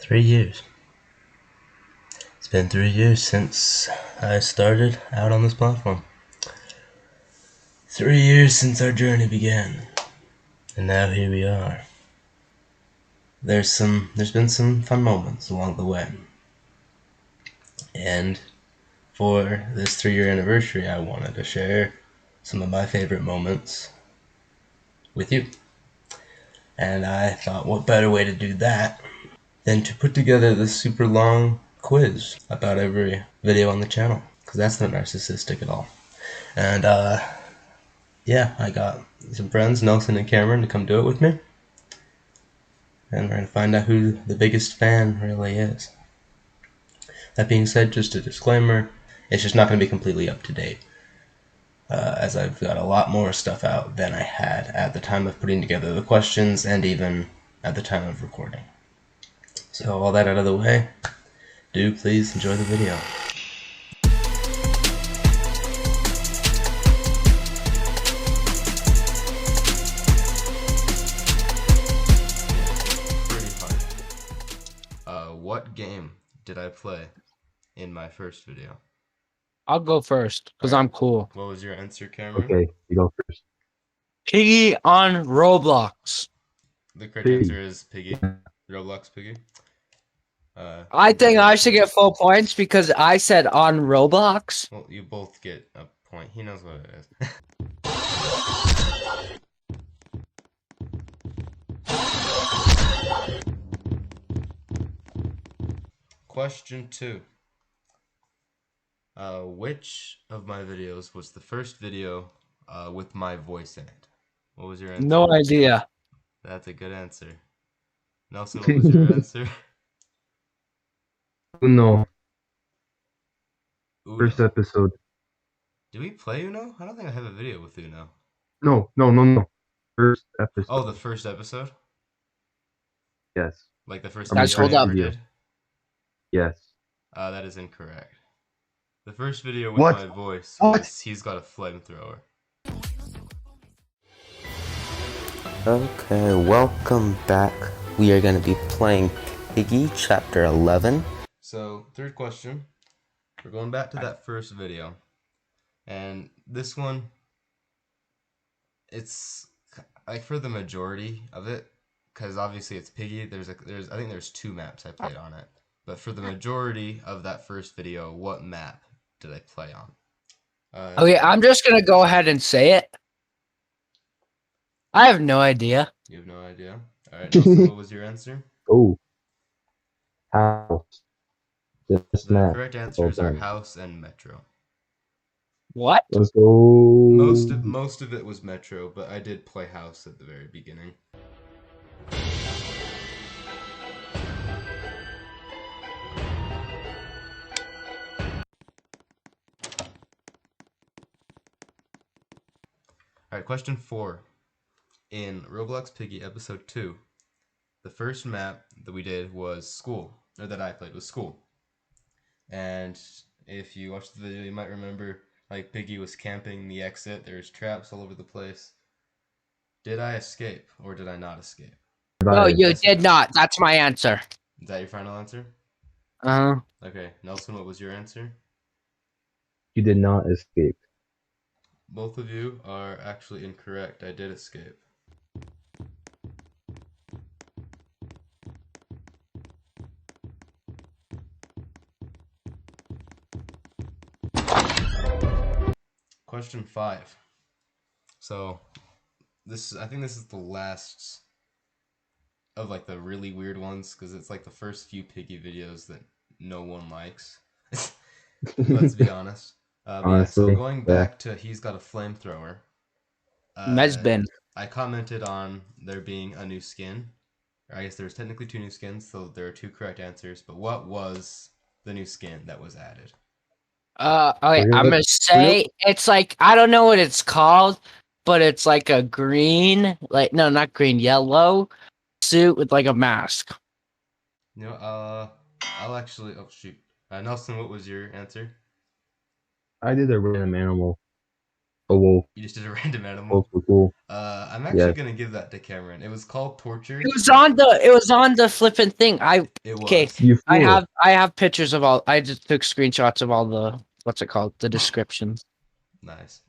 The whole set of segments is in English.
3 years. It's been 3 years since I started out on this platform. 3 years since our journey began. And now here we are. There's been some fun moments along the way. And for this 3-year anniversary, I wanted to share some of my favorite moments with you. And I thought, what better way to do that than to put together this super long quiz about every video on the channel, because that's not narcissistic at all. And yeah, I got some friends, Nelson and Kameron, to come do it with me. And we're going to find out who the biggest fan really is. That being said, just a disclaimer, it's just not going to be completely up to date, as I've got a lot more stuff out than I had at the time of putting together the questions and even at the time of recording. So all that out of the way, do please enjoy the video. Pretty fun. What game did I play in my first video? I'll go first because I'm cool. What was your answer, Cameron? Okay, you go first. Piggy on Roblox. The correct answer is Piggy. Roblox Piggy. I think I should get full points because I said on Roblox. Well, you both get a point. He knows what it is. Question 2. Which of my videos was the first video with my voice in it? What was your answer? No idea. That's a good answer. Nelson, what was your answer? Uno, Uno. first episode. Did we play Uno? I don't think I have a video with Uno. No. First episode. Oh, the first episode? Yes. Like the first Guys, video hold I up. ever did? Yes. That is incorrect. The first video with What? my voice What? was He's Got a Flamethrower. Okay, welcome back. We are going to be playing Piggy Chapter 11. So, third question. We're going back to that first video. And this one, it's like for the majority of it, because obviously it's Piggy. I think there's 2 maps I played on it. But for the majority of that first video, what map did I play on? Okay, I'm just going to go ahead and say it. I have no idea. You have no idea? Alright, Nelson, what was your answer? Oh. House. Just The map. correct answers are Okay. House and Metro. What? Let's go. Most of it was Metro, but I did play House at the very beginning. Alright, question 4. In Roblox Piggy episode 2, the first map that we did was school, or that I played was school. And if you watched the video, you might remember like Piggy was camping the exit. There's traps all over the place. Did I escape or did I not escape? No, you did not. That's my answer. Is that your final answer? Okay, Nelson, what was your answer? You did not escape. Both of you are actually incorrect. I did escape. Question 5. So, I think this is the last of like the really weird ones, because it's like the first few Piggy videos that no one likes. Let's be honest. Honestly, so going back to He's Got a Flamethrower. Mesbin. I commented on there being a new skin. Or I guess there's technically 2 new skins, so there are 2 correct answers. But what was the new skin that was added? Okay, I'm gonna say it's like, I don't know what it's called, but it's like a green, like, no, not green, yellow suit with like a mask. You know, I'll actually, oh shoot. Nelson, what was your answer? I did a random animal. A wolf. You just did a random animal. Wolves were cool. I'm actually gonna give that to Cameron. It was called Torture. It was on the flipping thing. It was. Okay. You fool. I have pictures of all. I just took screenshots of all the what's it called? The descriptions. Nice.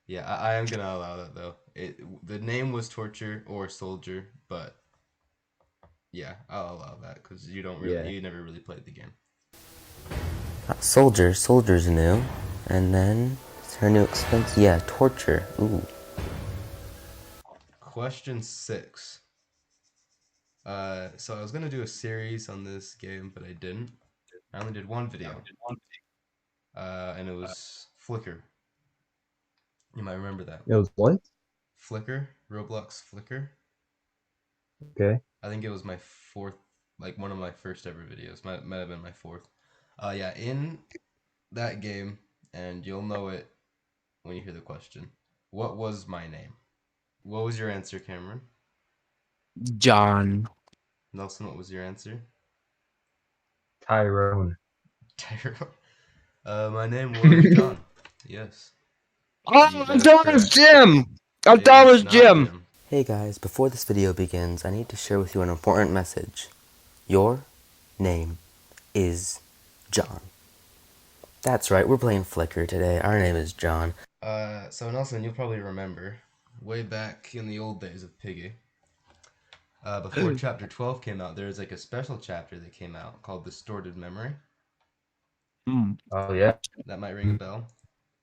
Yeah, I am gonna allow that though. The name was Torture or Soldier, but yeah, I'll allow that because you never really played the game. Soldier's new. And then, is her new expense? Yeah, Torture. Ooh. Question 6. So I was gonna do a series on this game, but I didn't. I only did one video. And it was Flickr. You might remember that. It was what? Flickr, Roblox Flickr. Okay. I think it was my fourth, like one of my first ever videos. Might have been my fourth. Yeah, in that game, and you'll know it when you hear the question. What was my name? What was your answer, Cameron? John. Nelson, what was your answer? Tyrone. Tyrone. My name was John. Yes. Oh, I thought it was Jim. I thought it was not Jim. Hey guys, before this video begins, I need to share with you an important message. Your name is John. That's right, we're playing Flickr today. Our name is John. So Nelson, you'll probably remember, way back in the old days of Piggy, before Chapter 12 came out, there was like a special chapter that came out called Distorted Memory. Oh yeah. That might ring a bell.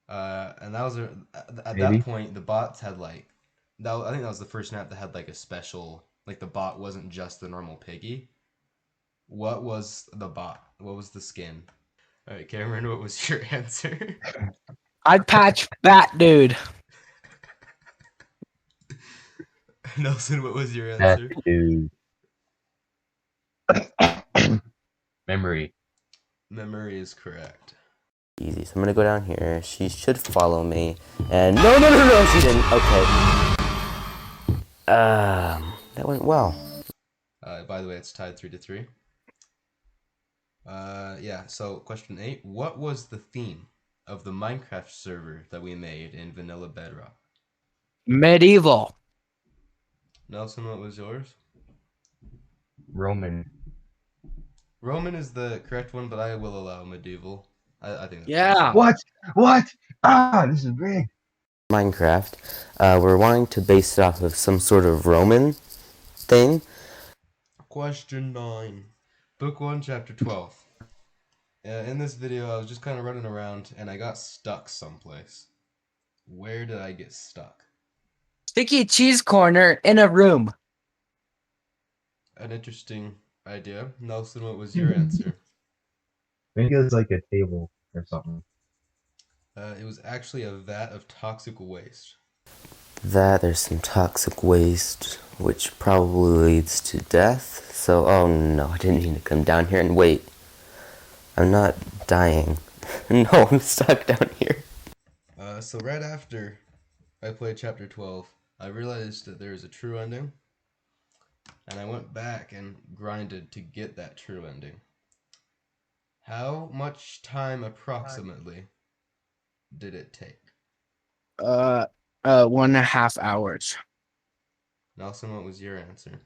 And that was at Maybe. that point the bots had like I think that was the first map that had like a special, like the bot wasn't just the normal Piggy. What was the bot? What was the skin? All right, Cameron, what was your answer? I'd patch Fat Dude. Nelson, what was your answer? Dude. Memory. Memory is correct. Easy, so I'm gonna go down here. She should follow me. And no, she didn't. Okay. That went well. By the way, it's tied 3-3. Yeah, so question 8. What was the theme of the Minecraft server that we made in Vanilla Bedrock? Medieval. Nelson, what was yours? Roman. Roman is the correct one, but I will allow medieval. I think that's Yeah. What? What? Ah, this is great. Minecraft. We're wanting to base it off of some sort of Roman thing. Question 9. Book 1, Chapter 12. In this video, I was just kind of running around, and I got stuck someplace. Where did I get stuck? Sticky cheese corner in a room. An interesting idea. Nelson, what was your answer? I think it was like a table or something. It was actually a vat of toxic waste. There's some toxic waste, which probably leads to death. So, oh no, I didn't mean to come down here and wait. I'm not dying. No, I'm stuck down here. So right after I played Chapter 12, I realized that there is a true ending. And I went back and grinded to get that true ending. How much time approximately did it take? 1.5 hours. Nelson, what was your answer?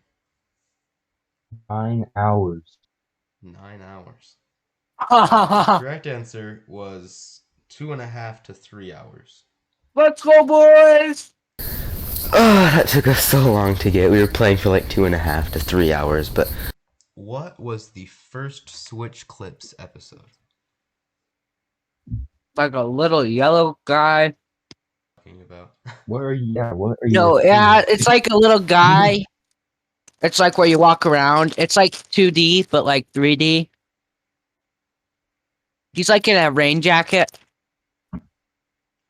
9 hours. 9 hours. The Let's correct answer was 2.5 to 3 hours. go, boys! Oh, that took us so long to get. We were playing for like 2.5 to 3 hours, but What was the first Switch Clips episode? Like a little yellow guy. Talking about. What are you? Yeah, what are you? No, yeah, it's like a little guy. It's like where you walk around. It's like 2D, but like 3D. He's like in a rain jacket.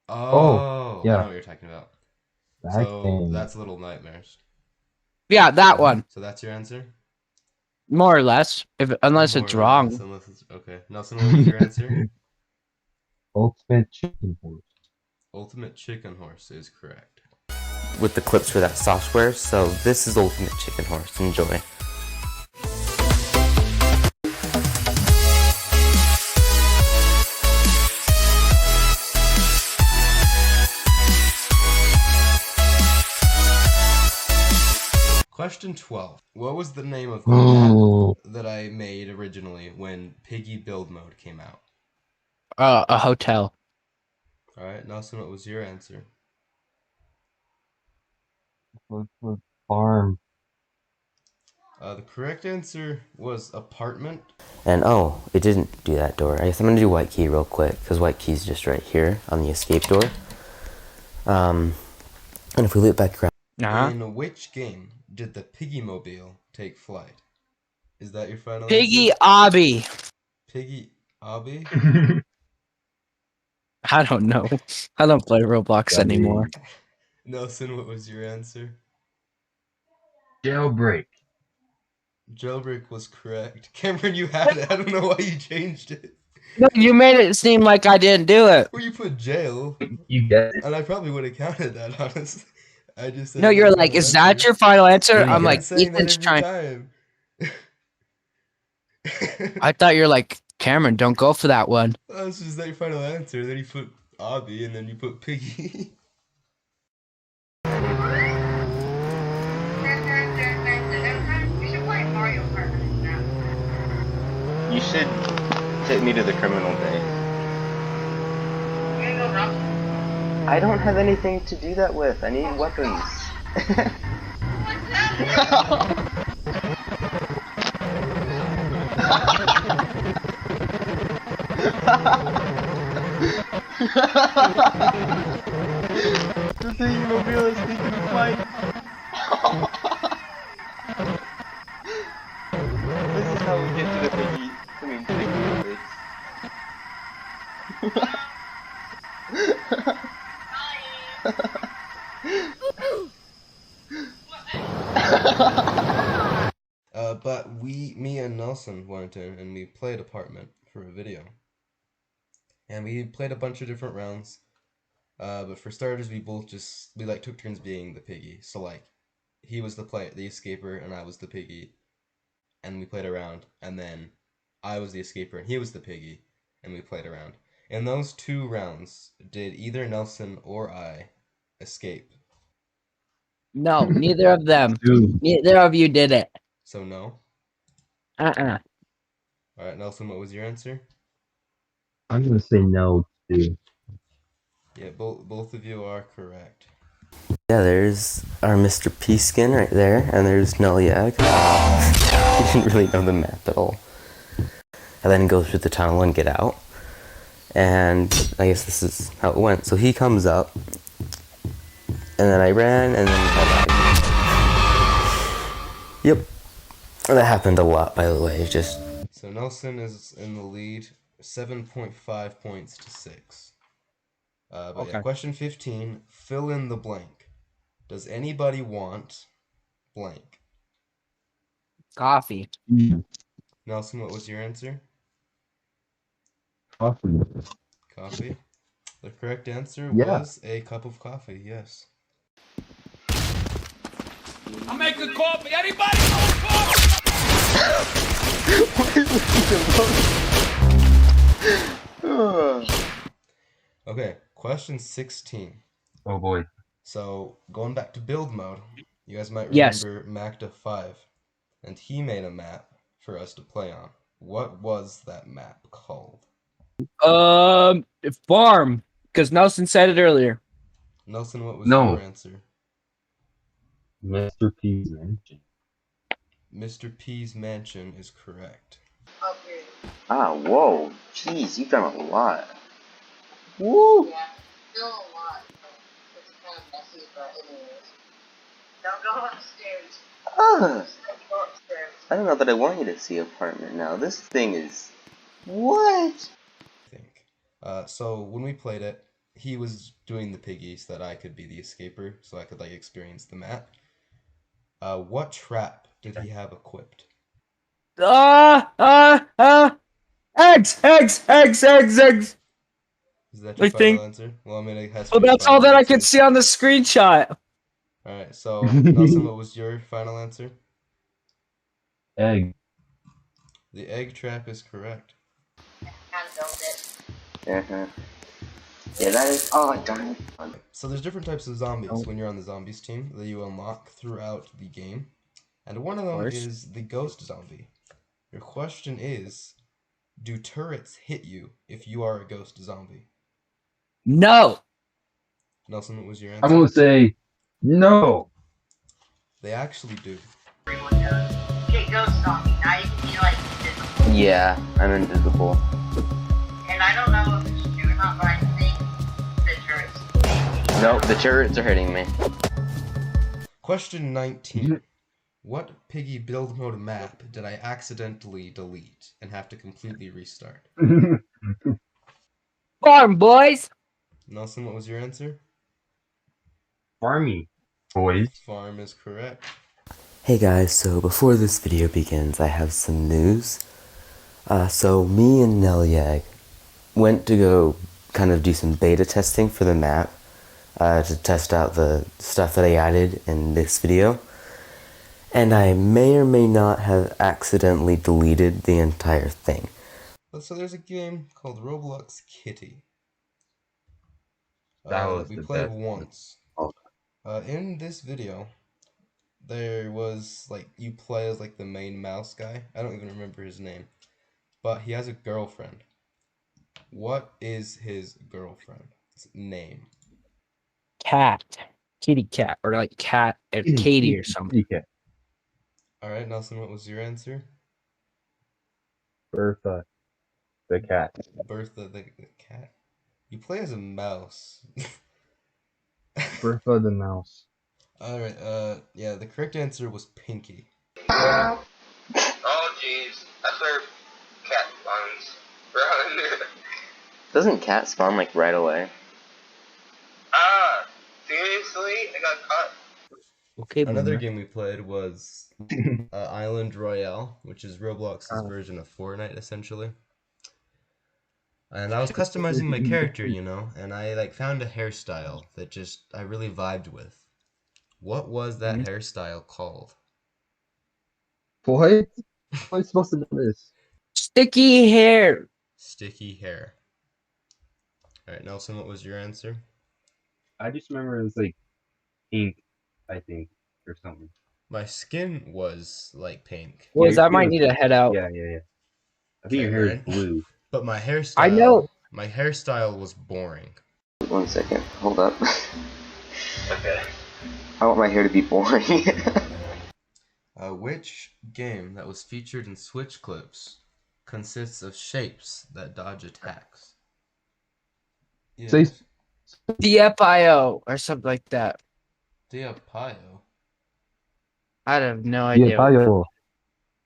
Oh, yeah. I know what you're talking about. That So thing. that's Little Nightmares. Yeah, that one. So that's your answer? More or less. Unless More it's or wrong. less, unless it's okay. Nelson, what was your answer? Ultimate chicken horse. Ultimate Chicken Horse is correct. with the clips for that software. So this is Ultimate Chicken Horse. Enjoy. question 12. What was the name of the map that I made originally when Piggy build mode came out? A hotel. Alright, Nelson, what was your answer? Farm. The correct answer was apartment. And oh, it didn't do that door. I guess I'm gonna do white key real quick, because white key's just right here on the escape door. And if we loop back around... In which game did the Piggy Mobile take flight? Is that your final Piggy answer? Obby. Piggy Obby? I don't know. I don't play Roblox anymore. Nelson, what was your answer? Jailbreak. Jailbreak was correct. Cameron, you had it. I don't know why you changed it. No, you made it seem like I didn't do it. Well, you put jail. You get it. And I probably would have counted that, honestly. I just said No, you're like, is that your final answer? Yeah, I'm like, saying that Ethan's every trying. time. I thought you're like, Cameron, don't go for that one. That's just your final answer. Then you put Obby, and then you put Piggy. You should take me to the criminal bay. I don't have anything to do that with. I need weapons. The thing mobile is taking a flight. This is how we get to the piggy. I mean, to the But me and Nelson went in and we played apartment for a video. And we played a bunch of different rounds. But for starters, we like took turns being the piggy. So like, he was the escaper, and I was the piggy. And we played around. And then I was the escaper, and he was the piggy. And we played around. In those 2 rounds, did either Nelson or I escape? No, neither of them. Dude. Neither of you did it. So no. Uh-uh. Alright, Nelson, what was your answer? I'm gonna say no too. Yeah, both of you are correct. Yeah, there's our Mr. P skin right there, and there's Nelyag. He didn't really know the map at all. And then go through the tunnel and get out. And I guess this is how it went. So he comes up, and then I ran, and then I died. Yep. And that happened a lot, by the way. Just... So Nelson is in the lead, 7.5 points to 6. But yeah, question 15, fill in the blank. Does anybody want blank? Coffee. Nelson, what was your answer? Coffee. Coffee. The correct answer Yeah. was a cup of coffee, yes. I'm making coffee. Anybody want coffee? Okay, question 16. Oh boy. So, going back to build mode, you guys might Yes. remember Magda5, and he made a map for us to play on. What was that map called? Farm, because Nelson said it earlier. Nelson, what was No. your answer? Mr. P's mansion. Mr. P's mansion is correct. Ah, whoa. Jeez, you've done a lot. Woo! Yeah, still a lot. It's kind of messy, but anyways. Don't go upstairs. Ah, Don't go upstairs. I don't know that I want you to see apartment now. This thing is... What? I think. So when we played it, he was doing the piggy so that I could be the escaper, so I could like experience the map. What trap did he have equipped? Eggs. Is that your I final think- answer? Well, I mean, it has to Well, be your that's all final that I answer. could see on the screenshot. Alright, so Nelson, what was your final answer? Egg. The egg trap is correct. Kind of built it. Uh-huh. Yeah, that is... Oh, darn it. So there's different types of zombies when you're on the zombies team that you unlock throughout the game. And one of them course. is the ghost zombie. Your question is, do turrets hit you if you are a ghost zombie? No. Nelson, what was your I'm answer? gonna say no. They actually do. Everyone knows. Okay, ghost zombie. Now you can be like invisible. Yeah, I'm invisible. And I don't know if it's true or not, but I think the turrets. Nope, the turrets are hitting me. Question 19. What piggy build mode map did I accidentally delete and have to completely restart? Farm boys. Nelson, what was your answer? Farmy boys. Farm is correct. Hey guys, so before this video begins, I have some news. So me and Nelyag went to go kind of do some beta testing for the map to test out the stuff that I added in this video. And I may or may not have accidentally deleted the entire thing. So there's a game called Roblox Kitty That was we the played best. once. Oh. In this video, there was like you play as like the main mouse guy. I don't even remember his name, but he has a girlfriend. What is his girlfriend's name? Cat. Kitty cat. Or like cat or Katie or something. Yeah. All right, Nelson, what was your answer? Bertha, the cat. Bertha the cat. You play as a mouse. Bertha the mouse. All right. Yeah, the correct answer was Pinky. Oh jeez, that's where cat spawns. Run. Doesn't cat spawn like right away? Ah, seriously? I got caught. Okay, Another boomer. game we played was Island Royale, which is Roblox's version of Fortnite, essentially. And I was customizing my character, you know, and I like found a hairstyle that just I really vibed with. What was that hairstyle called? What? How am I supposed to know this? Sticky hair. Sticky hair. All right, Nelson, what was your answer? I just remember it was like pink, I think, or something. My skin was like pink. Boys, your I skin might was- need to head out. Yeah. I think your hair is blue. But my hairstyle. I know. My hairstyle was boring. 1 second, hold up. Okay. I want my hair to be boring. Which game that was featured in Switch clips consists of shapes that dodge attacks? Say- Yes. DFIO or something like that. Diapayo. I have no Yeah, idea. Bio.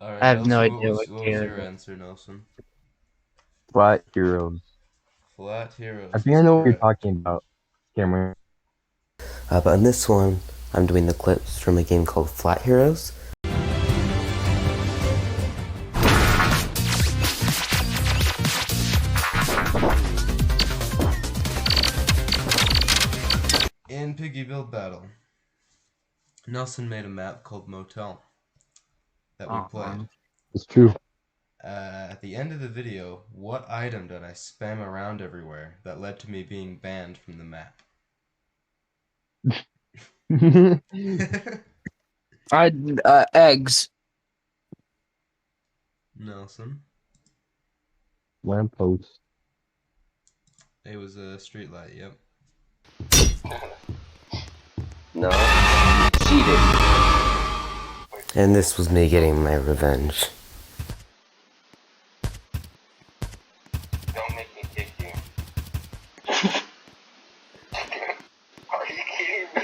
All right, I have no Nelson, idea What what was game your it is. answer, Nelson? Flat Heroes. Flat Heroes. I think I is know what you're correct. talking about, Cameron. But in this one, I'm doing the clips from a game called Flat Heroes. In Piggy Build Battle, Nelson made a map called Motel that we played. It's true. At the end of the video, what item did I spam around everywhere that led to me being banned from the map? Eggs. Nelson. Lamppost. It was a streetlight, yep. No. Cheated. And this was me getting my revenge. Don't make me kick you. Are you kidding me?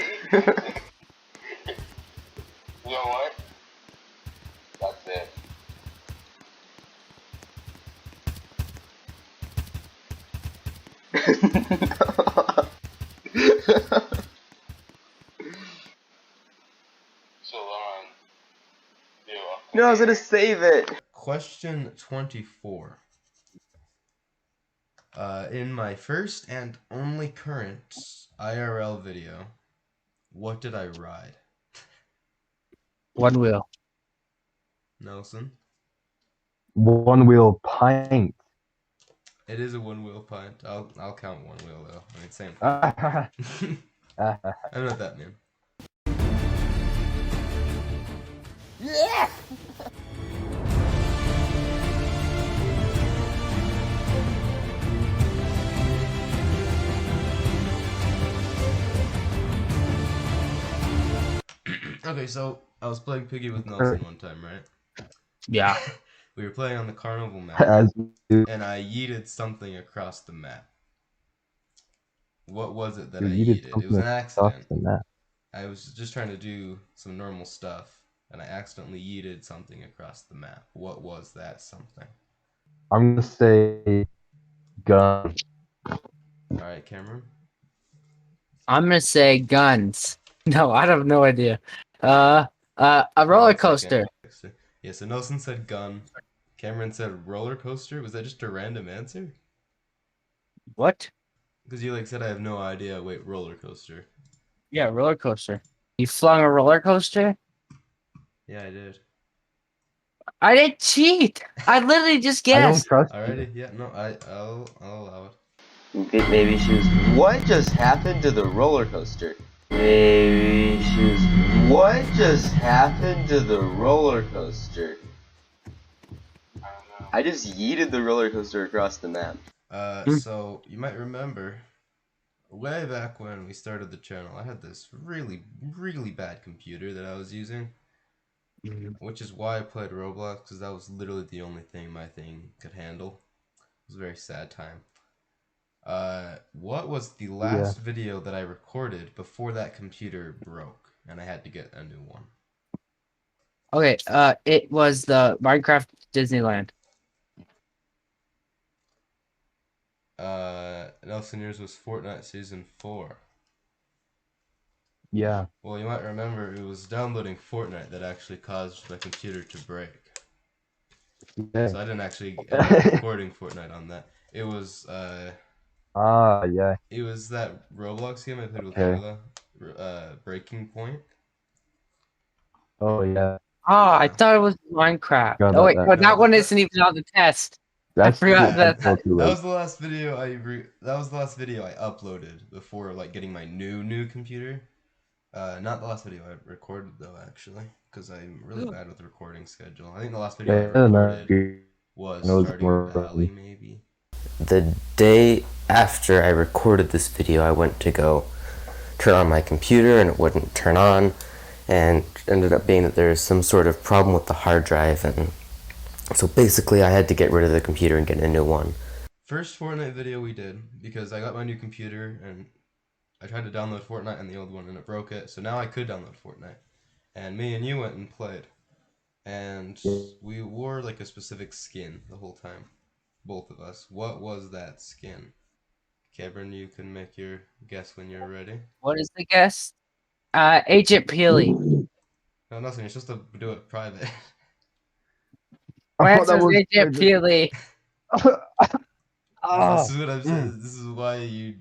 You know what? That's it. So long. No, I was gonna save it. Question 24. In my first and only current IRL video, what did I ride? One wheel. Nelson? One wheel pint. It is a one-wheel pint. I'll count one wheel though. I mean, same thing. I'm not that mean. Yeah! Okay, so I was playing Piggy with Nelson one time, right? Yeah. We were playing on the carnival map, As and I yeeted something across the map. What was it that I you did yeeted? It was something an across accident. the map. I was just trying to do some normal stuff, and I accidentally yeeted something across the map. What was that something? I'm gonna say gun. Alright, Cameron? I'm gonna say guns. No, I have no idea. A Hold on roller one second. coaster. Yeah, so Nelson said gun. Cameron said roller coaster. Was that just a random answer? What? Because you said I have no idea. Wait, roller coaster. Yeah, roller coaster. You flung a roller coaster? Yeah, I did. I didn't cheat. I literally just I don't guessed. trust you. Alrighty, yeah, no, I'll allow it. Maybe she was. What just happened to the roller coaster? Maybe she was. What just happened to the roller coaster? I just yeeted the roller coaster across the map. So you might remember way back when we started the channel, I had this really, really bad computer that I was using, which is why I played Roblox, because that was literally the only thing my thing could handle. It was a very sad time. What was the last video that I recorded before that computer broke and I had to get a new one? Okay, it was the Minecraft Disneyland. Nelson, yours was Fortnite Season 4. Yeah. Well, you might remember it was downloading Fortnite that actually caused my computer to break. Yeah. So I didn't actually end up recording Fortnite on that. It was Yeah. it was that Roblox game I played with Okay. Layla, Breaking Point. Oh yeah. Oh, I Yeah. thought it was Minecraft. Forgot Oh about wait, that. no, No, that one isn't even on the test. I That's forgot Yeah, that. still too that late. was the last video that was the last video I uploaded before getting my new computer. Not the last video I recorded though, actually, because I'm really bad with the recording schedule. I think the last video I recorded was starting Valley, maybe. The day after I recorded this video, I went to go turn on my computer and it wouldn't turn on, and ended up being that there's some sort of problem with the hard drive, and so basically I had to get rid of the computer and get a new one. First Fortnite video we did, because I got my new computer and I tried to download Fortnite on the old one and it broke it, so now I could download Fortnite. And me and you went and played. And we wore a specific skin the whole time. Both of us. What was that skin? Cameron, you can make your guess when you're ready. What is the guess? Agent Peely. No, nothing, you're supposed to do it private. My I thought answer that is was Agent Peely. This is what I'm saying. This is why you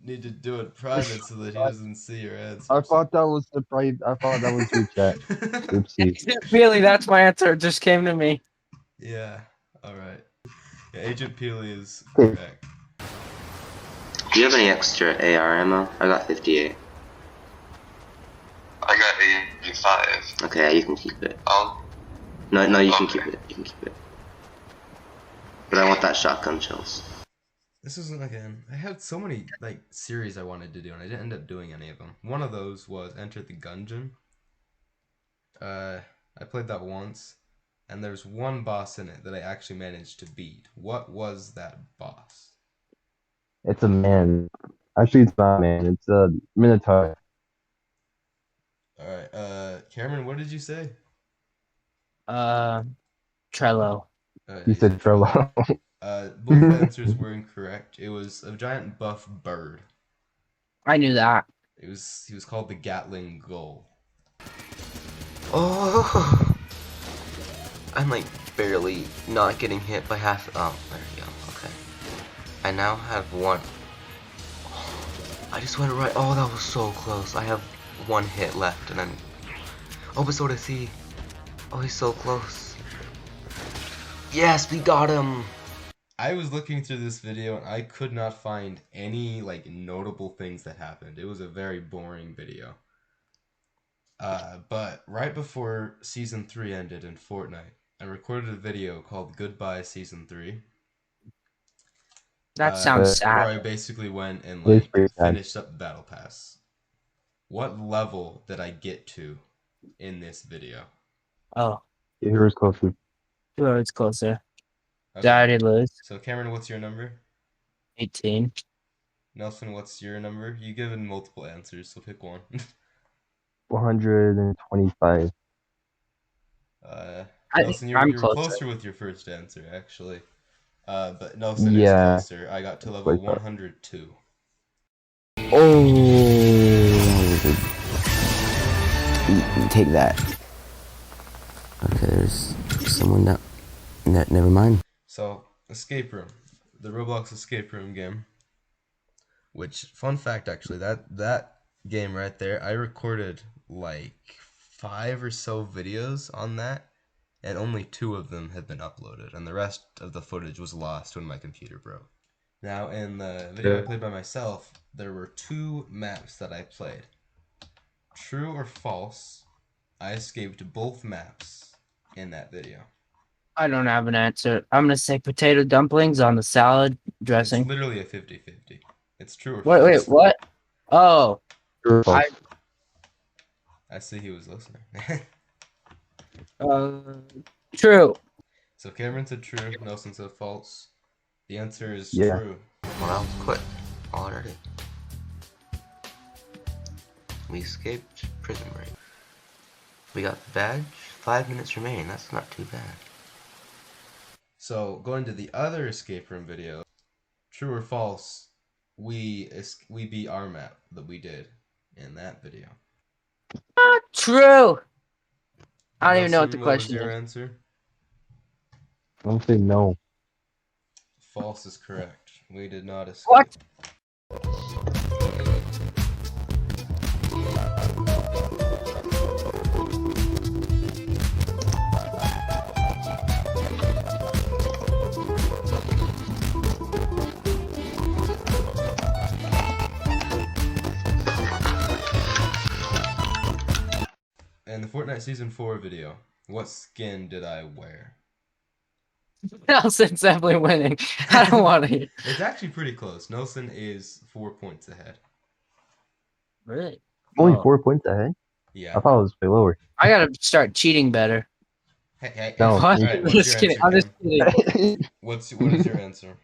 need to do it private so that he doesn't see your answers. I thought that was the private. I thought that was your chat. Oopsie. Agent Peely, that's my answer. It just came to me. Yeah, alright. Yeah, Agent Peely is Okay. correct. Do you have any extra AR ammo? I got 58. I got 85. Okay, you can keep it. Oh, No, you can Okay. keep it. You can keep it. But I want that shotgun shells. This isn't again. I had so many series I wanted to do, and I didn't end up doing any of them. One of those was Enter the Gungeon. I played that once, and there's one boss in it that I actually managed to beat. What was that boss? It's a man. Actually, it's not a man. It's a minotaur. All right, Cameron, what did you say? Trello. He said Trello. Both answers were incorrect. It was a giant buff bird. I knew that. He was called the Gatling Gull. Oh! I'm barely not getting hit by half. Oh, there we go. Okay. I now have one. Oh, I just went right. Oh, that was so close. I have one hit left, and I'm. Oh, but so does he. Oh, he's so close. Yes, we got him. I was looking through this video and I could not find any notable things that happened. It was a very boring video. But right before Season 3 ended in Fortnite, I recorded a video called Goodbye Season 3. That sounds sad. Where I basically went and It is like pretty sad. finished up the Battle Pass. What level did I get to in this video? Oh, Heroes closer. it's closer. Okay. Did I already lose? So Cameron, what's your number? 18. Nelson, what's your number? You given multiple answers, so pick one. 125. Nelson, I'm you're closer. closer with your first answer, actually. But Nelson is Yeah. closer. I got to level Like that. 102. Oh, take that. Okay, there's someone down. Never mind. So, escape room, the Roblox escape room game. Which, fun fact, actually, that game right there, I recorded like 5 or so videos on that, and only 2 of them have been uploaded, and the rest of the footage was lost when my computer broke. Now, in the video I played by myself, there were 2 maps that I played. True or false, I escaped both maps in that video. I don't have an answer. I'm gonna say potato dumplings on the salad It's dressing. literally a 50-50. It's true or Wait, false. what? Oh, True or false? I see he was listening. true. So Cameron said true, Nelson said false. The answer is Yeah. true. Well, that was quick already. We escaped prison break. We got the badge. 5 minutes remaining. That's not too bad. So going to the other escape room video, true or false, we beat our map that we did in that video. True. I don't even know what the Nelson, question was your is. answer? I'll say no. False is correct. We did not escape. What? In the Fortnite Season 4 video, what skin did I wear? Nelson's definitely winning. I don't want to. It's actually pretty close. Nelson is 4 points ahead. Really? Only Oh. 4 points ahead. Yeah. I thought it was way lower. I gotta start cheating better. Hey, No, all What? right, I'm what's just your kidding. answer, I'm just Cam? kidding. What is your answer?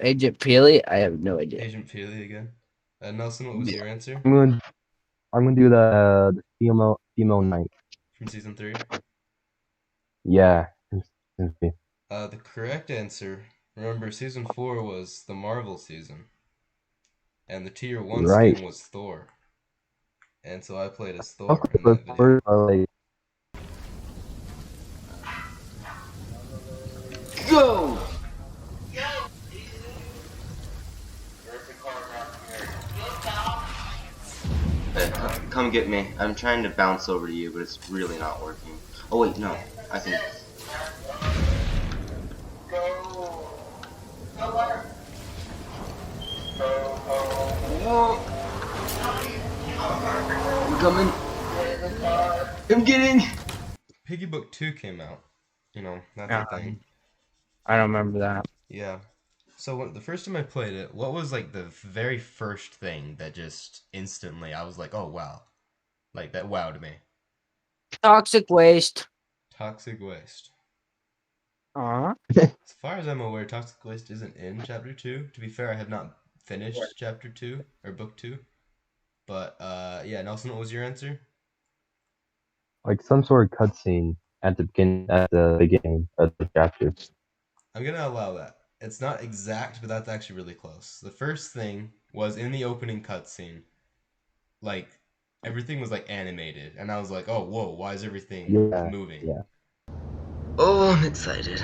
Agent Peely? I have no idea. Agent Peely again. Nelson, what was your answer I'm gonna do the female knight. from Season 3? Yeah. The correct answer, remember, Season 4 was the Marvel season. And the Tier 1 Right. skin was Thor. And so I played as How Thor could in that the video. like Go! Hey, come get me. I'm trying to bounce over to you, but it's really not working. Oh wait, no. I can. Whoa! I'm coming. I'm getting. Piggy Book 2 came out. You know, that's Yeah. a thing. I don't remember that. Yeah. So the first time I played it, what was like the very first thing that just instantly I was like, oh wow. Like that wowed me. Toxic waste. Toxic Waste. Aw. As far as I'm aware, Toxic Waste isn't in Chapter 2. To be fair, I have not finished Chapter 2, or Book 2. But, yeah, Nelson, what was your answer? like some sort of cutscene at the beginning of the chapter. I'm gonna allow that. It's not exact, but that's actually really close. The first thing was in the opening cutscene, like, everything was, like, animated. And I was like, oh, whoa, why is everything moving? Yeah. Oh, I'm excited.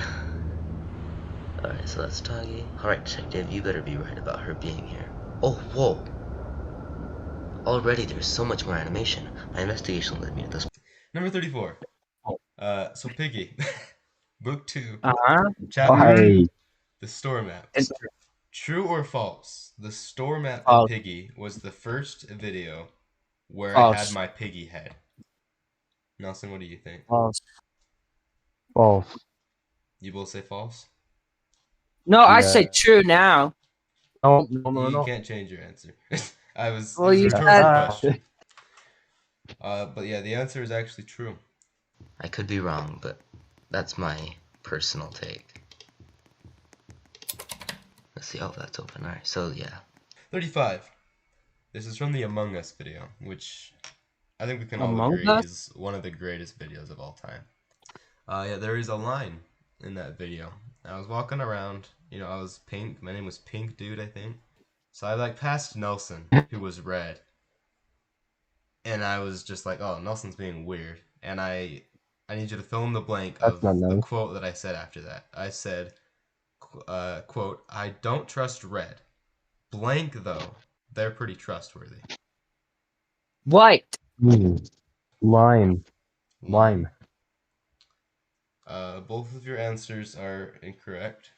Alright, so that's Tagi. Alright, Detective, you better be right about her being here. Oh, whoa. Already there's so much more animation. My investigation led me to this. Number 34. So Piggy. Book 2. Uh-huh. Chapter Why? 2. The store maps. It's True or false? The store map in False. Piggy was the first video where I had False. my piggy head. Nelson, what do you think? False. False. You both say false? No, I say Yeah. true now. No. You can't change your answer. It Well, was a you rhetorical said question. But yeah, the answer is actually true. I could be wrong, but that's my personal take. Let's see. Oh, that's open. Alright, so yeah. 35. This is from the Among Us video, which I think we can all Among agree Us. is one of the greatest videos of all time. Yeah, there is a line in that video. I was walking around, I was pink. My name was Pink Dude, I think. So I passed Nelson, who was red. And I was just like, oh, Nelson's being weird. And I need you to fill in the blank That's of not the nice. quote that I said after that. I said, quote, I don't trust red. Blank, though, they're pretty trustworthy. White. Lime. Lime. Both of your answers are incorrect.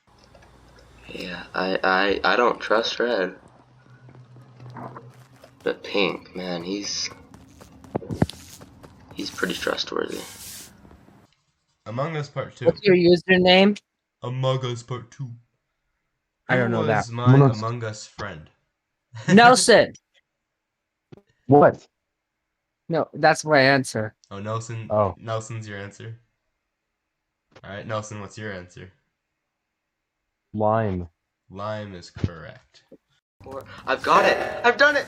Yeah, I don't trust red. But pink, man, he's pretty trustworthy. Among Us Part 2. What's your username? Among Us Part 2. I don't Who know that. was my Among Us friend? Nelson. What? No, that's my answer. Oh, Nelson. Oh. Nelson's your answer. All right, Nelson, what's your answer? Lime. Lime is correct. I've got it! I've done it!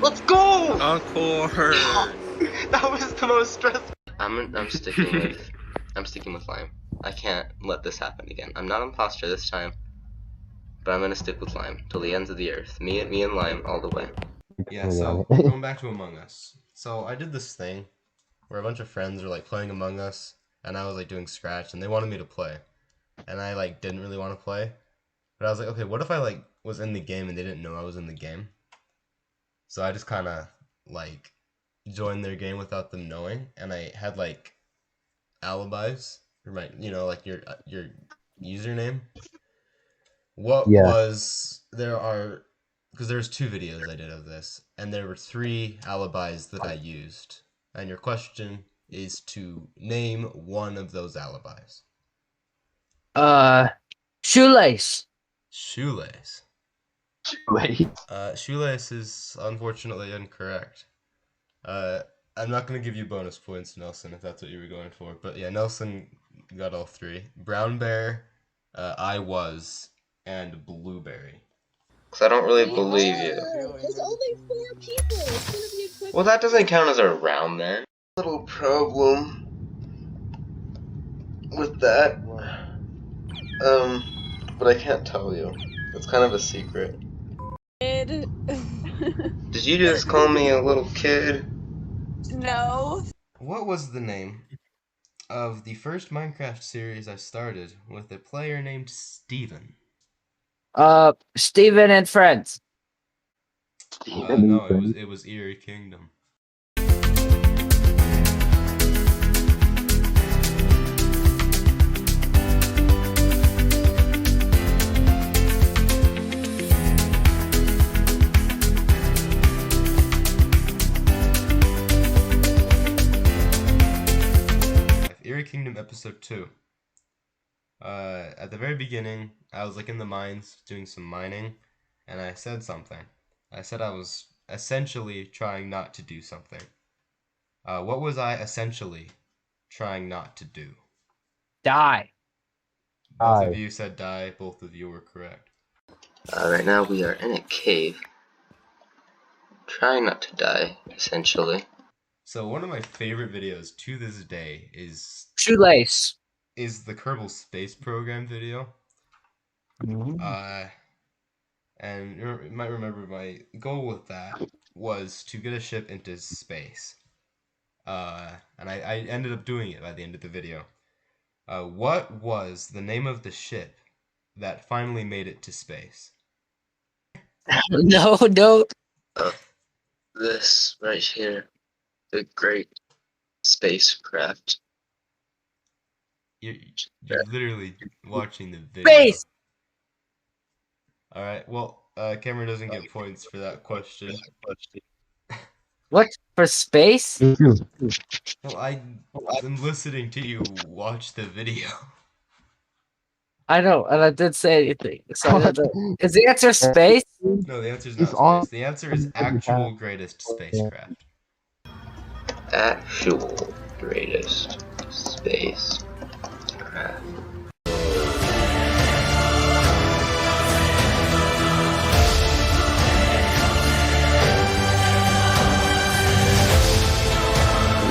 Let's go! Encore. That was the most stressful. I'm sticking with lime. I can't let this happen again. I'm not imposter this time, but I'm gonna stick with lime till the ends of the earth. Me and lime all the way. Yeah, so going back to Among Us. So I did this thing where a bunch of friends were playing Among Us, and I was doing Scratch, and they wanted me to play, and I didn't really want to play, but I was like, okay, what if I was in the game and they didn't know I was in the game? So I just kind of joined their game without them knowing, and I had alibis for my your username. Yeah. Because there's 2 videos I did of this, and there were 3 alibis that I used, and your question is to name one of those alibis. Shoelace. Shoelace. Wait. Shoelace is unfortunately incorrect. I'm not going to give you bonus points, Nelson, if that's what you were going for. But yeah, Nelson got all 3. Brown Bear, I Was, and Blueberry. Cause I don't really believe you. There's only 4 people. It's gonna be a quick. Well, that doesn't count as a round then. Little problem with that. But I can't tell you. It's kind of a secret. Did you just call me a little kid? No. What was the name of the first Minecraft series I started with a player named Steven? Steven and Friends. No, it was Eerie Kingdom. Eerie Kingdom Episode 2. At the very beginning, I was in the mines doing some mining, and I said something. I said I was essentially trying not to do something. What was I essentially trying not to do? Die. Both of you said die. Both of you were correct. Right now we are in a cave. Trying not to die, essentially. So one of my favorite videos to this day is Shoelace. the Kerbal Space Program video. And you might remember my goal with that was to get a ship into space. And I ended up doing it by the end of the video. What was the name of the ship that finally made it to space? No. This right here, the great spacecraft. You're literally watching the video. Space. All right. Well, Cameron doesn't get points for that question. What for space? Well, I'm listening to you watch the video. I know, and I did say anything. So is the answer space? No, the answer is not space. The answer is actual greatest spacecraft. Actual greatest spacecraft. We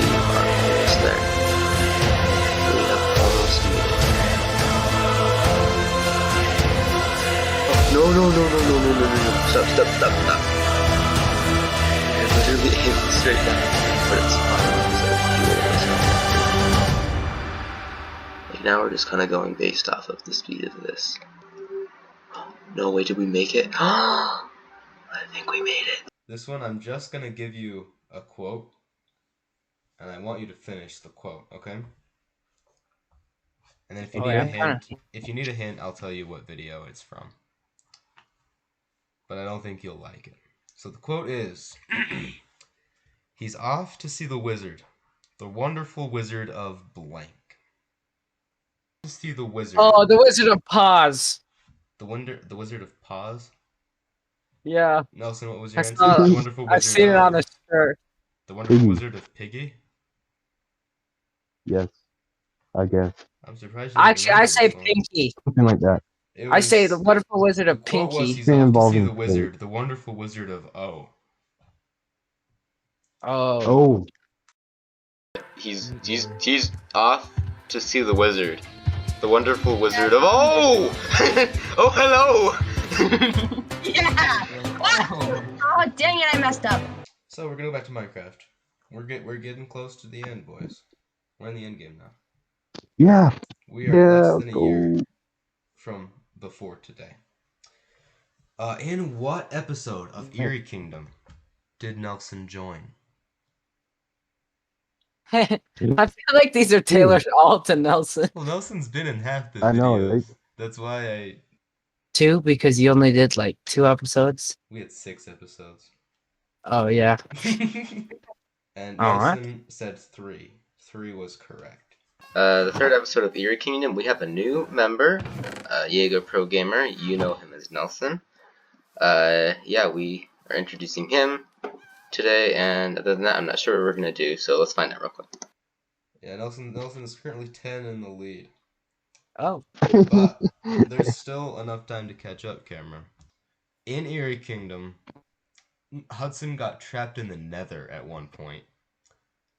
are almost there. We have almost made it. Oh, no. Stop. We're literally aiming straight down, but it's fine. Like now we're just kind of going based off of the speed of this. No way, did we make it? I think we made it. This one, I'm just gonna give you a quote, and I want you to finish the quote, okay? And then if you need a hint, I'll tell you what video it's from. But I don't think you'll like it. So the quote is, he's off to see the wizard, the wonderful wizard of blank. To see the wizard. Oh, the Wizard of Pause. The Wizard of Pause? Yeah. Nelson, what was your answer? The Wonderful Wizard I've seen it on a shirt. The Wonderful Wizard of Piggy? Yes, I guess. I'm surprised you Actually, I say one. Pinky. Something like that. I say the Wonderful Wizard of Pinky. Pinky. He's off to see the wizard, the Wonderful Wizard of O. Oh. He's off to see the wizard. The wonderful wizard of Oh! Oh, hello! Yeah! Oh, dang it, I messed up. So we're gonna go back to Minecraft. We're getting close to the end, boys. We're in the end game now. Yeah. We are less than a year from before today. In what episode of Eerie Kingdom did Nelson join? I feel like these are tailored all to Nelson. Well, Nelson's been in half the I videos. know, right? That's why 2, because you only did like 2 episodes. we had 6 episodes. Oh yeah. And Alright. Nelson said 3. 3 was correct. The third episode of Eerie Kingdom, we have a new member, Jaeger Pro Gamer. You know him as Nelson. Yeah, we are introducing him today, and other than that, I'm not sure what we're gonna do, so let's find out real quick. Yeah, Nelson is currently 10 in the lead. Oh. But there's still enough time to catch up, Cameron. In Eerie Kingdom, Hudson got trapped in the Nether at one point,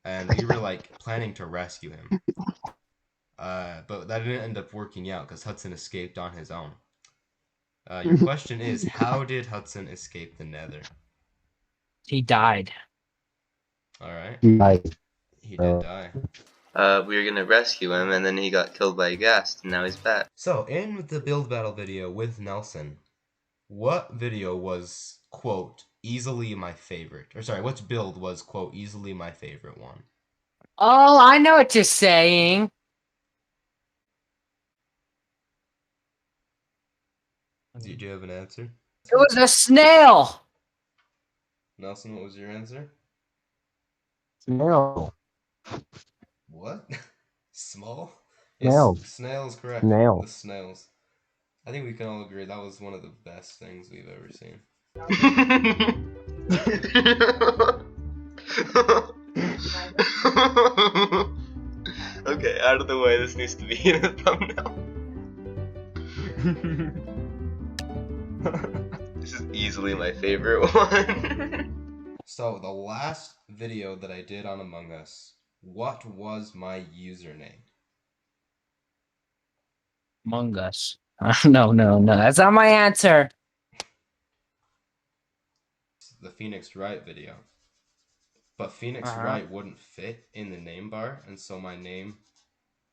and we were like planning to rescue him. But that didn't end up working out because Hudson escaped on his own. Your question is, how did Hudson escape the Nether? He died. Alright. He died. He did die. We were gonna rescue him, and then he got killed by a ghast, and now he's back. So, in the build battle video with Nelson, what video was, quote, easily my favorite? Or sorry, which build was, quote, easily my favorite one? Oh, I know what you're saying. Do you have an answer? It was a snail. Nelson, what was your answer? Snail. What? Small? Snail. Yes, snail is correct. Snail. The snails. I think we can all agree that was one of the best things we've ever seen. Okay, out of the way, this needs to be in the thumbnail. This is easily my favorite one. So, the last video that I did on Among Us, what was my username? Among Us. No, that's not my answer. The Phoenix Wright video. But Phoenix Wright wouldn't fit in the name bar, and so my name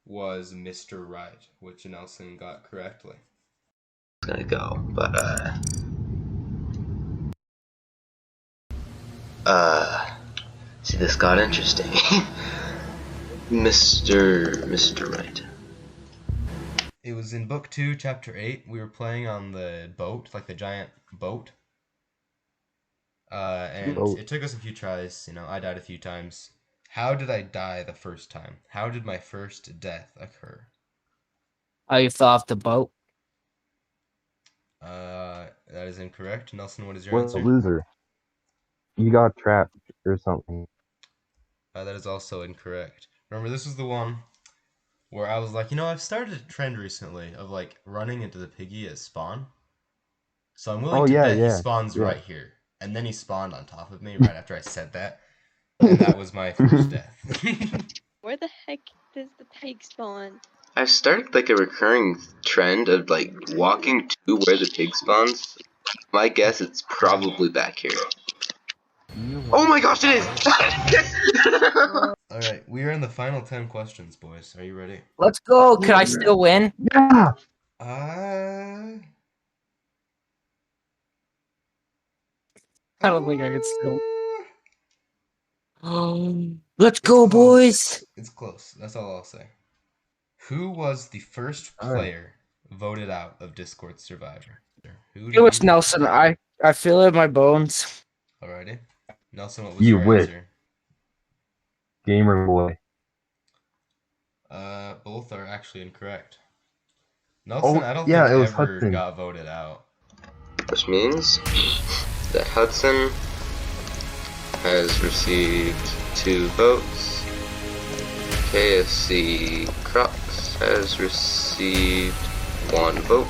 was Mr. Wright, which Nelson got correctly. It's gonna go, but see, this got interesting. Mr. Wright. It was in book 2, chapter 8. We were playing on the boat, like the giant boat. And Boat. it took us a few tries. You know, I died a few times. How did I die the first time? How did my first death occur? Oh, you fell off the boat. That is incorrect. Nelson, what is your What a answer? loser. You got trapped or something. That is also incorrect. Remember, this was the one where I was like, you know, I've started a trend recently of like running into the piggy at spawn. So I'm willing Oh to yeah, bet he yeah, spawns yeah. right here. And then he spawned on top of me right after I said that. And that was my first death. Where the heck does the pig spawn? I've started like a recurring trend of like walking to where the pig spawns. My guess it's probably back here. Oh my gosh, it is! Alright, we are in the final 10 questions, boys. Are you ready? Let's go. Can I still win? Yeah. I don't think I can still. Let's go, boys. It's close. That's all I'll say. Who was the first All right. player voted out of Discord Survivor? Who It was Nelson. I feel it in my bones. Alrighty. Nelson, what was You your wish. answer? Gamer boy. Both are actually incorrect. Nelson, I don't yeah, think it was ever Hudson. got voted out. Which means that Hudson has received 2 votes. KFC Crocs has received 1 vote.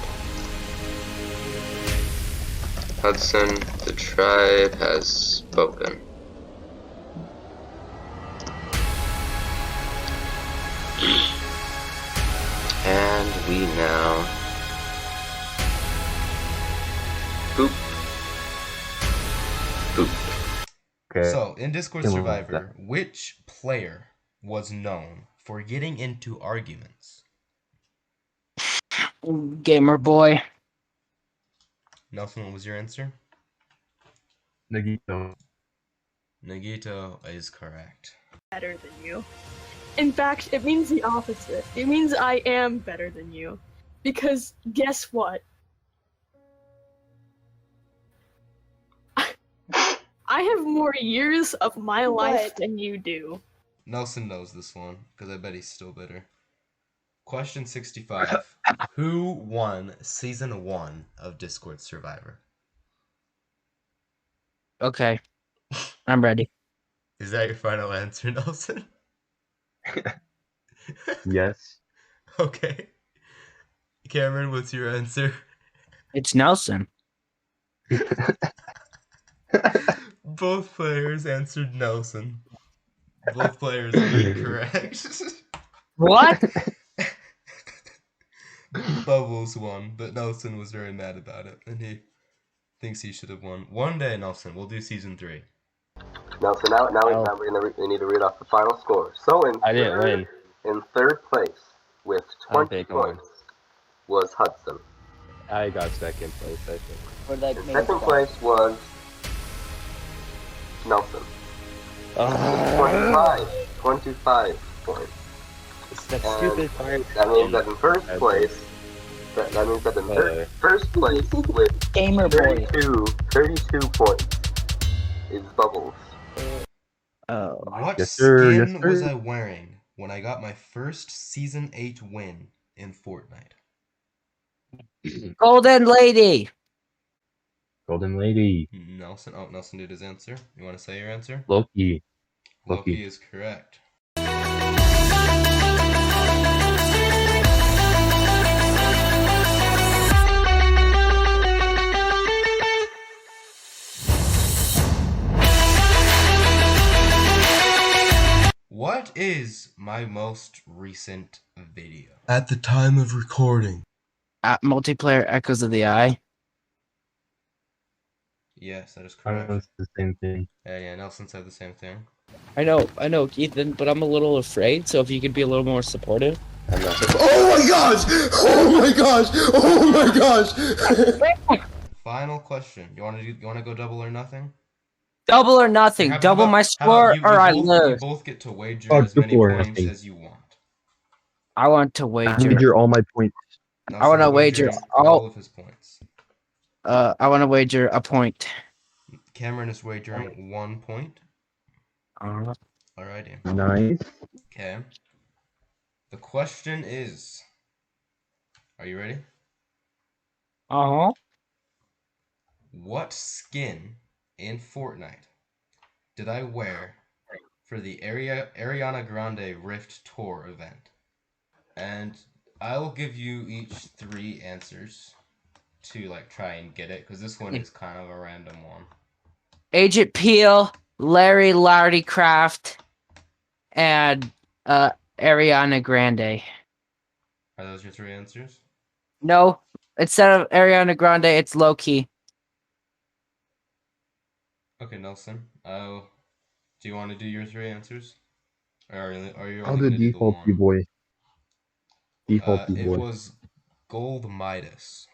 Hudson, the tribe, has spoken. And we now boop. Boop. Okay. So, in Discord Give him Survivor, which player was known for getting into arguments? Gamer boy. Nelson, what was your answer? Nagito. Nagito is correct. Better than you. In fact, it means the opposite. It means I am better than you. Because guess what? I have more years of my life than you do. Nelson knows this one, because I bet he's still bitter. Question 65. Who won Season 1 of Discord Survivor? Okay. I'm ready. Is that your final answer, Nelson? Yes. Okay. Cameron, what's your answer? It's Nelson. Both players answered Nelson. Both players are incorrect. What? Bubbles won, but Nelson was very mad about it, and he thinks he should have won. One day, Nelson, we'll do Season 3. Nelson, now we need to read off the final score. So I didn't win. In 3rd place with 20 points was Hudson. I got 2nd place, I think. In 2nd place was Nelson. 25 points. It's that And stupid part. That means that in first place, first place with Gamer boy. 32 points is Bubbles. Oh. What Yes, sir, skin yes, sir. was I wearing when I got my first Season 8 win in Fortnite? Golden lady. Golden Lady. Nelson. Oh, Nelson did his answer. You want to say your answer? Loki. Loki is correct. What is my most recent video? At the time of recording. Multiplayer Echoes of the Eye. Yes, that is I correct. know it's the same thing. Yeah, Nelson said the same thing. I know, Ethan, but I'm a little afraid, so if you could be a little more supportive. I'm not Oh my gosh! Oh my gosh! Oh my gosh! Final question. You want to go double or nothing? Double or nothing. How Double about- my how score, about you or I both, lose. You both get to wager Oh, as many double or points nothing. as you want. I want to I wager. wager all my points. Nelson wanna is wager wagering all all- of his points. I want to wager a point. Cameron is wagering 1 point. Alrighty. Nice. Okay. The question is, are you ready? Uh-huh. What skin in Fortnite did I wear for the Ariana Grande Rift Tour event? And I will give you each 3 answers to like try and get it, because this one is kind of a random one. Agent Peel, Larry Craft, and Ariana Grande. Are those your 3 answers? No, instead of Ariana Grande, it's Loki. Okay, Nelson. Do you want to do your 3 answers? Or are you I'll only do going to do the default one? B-boy. Default It B-boy. was Gold Midas.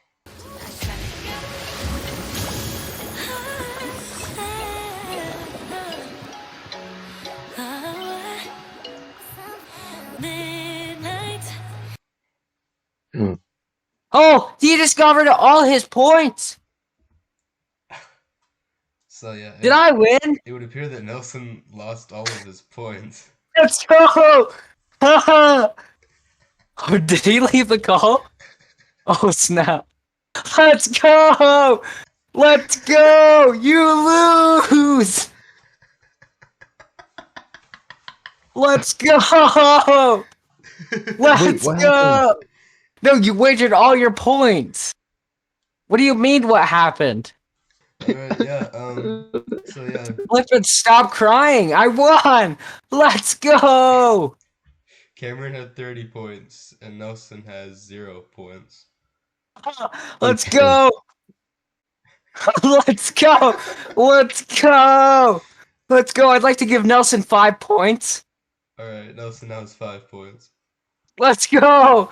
Oh, he discovered all his points. So yeah. Did I win? It would appear that Nelson lost all of his points. Let's go! Oh, did he leave the call? Oh snap! Let's go! Let's go! You lose! Let's go! Let's what go! happened? No, you wagered all your points. What do you mean? What happened? Alright, yeah. So yeah. Flippin', stop crying! I won! Let's go! Cameron had 30 points, and Nelson has 0 points. Let's go! Let's go! Let's go! Let's go! I'd like to give Nelson 5 points. Alright, Nelson now has 5 points. Let's go!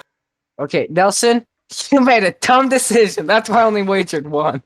Okay, Nelson, you made a dumb decision. That's why I only wagered 1.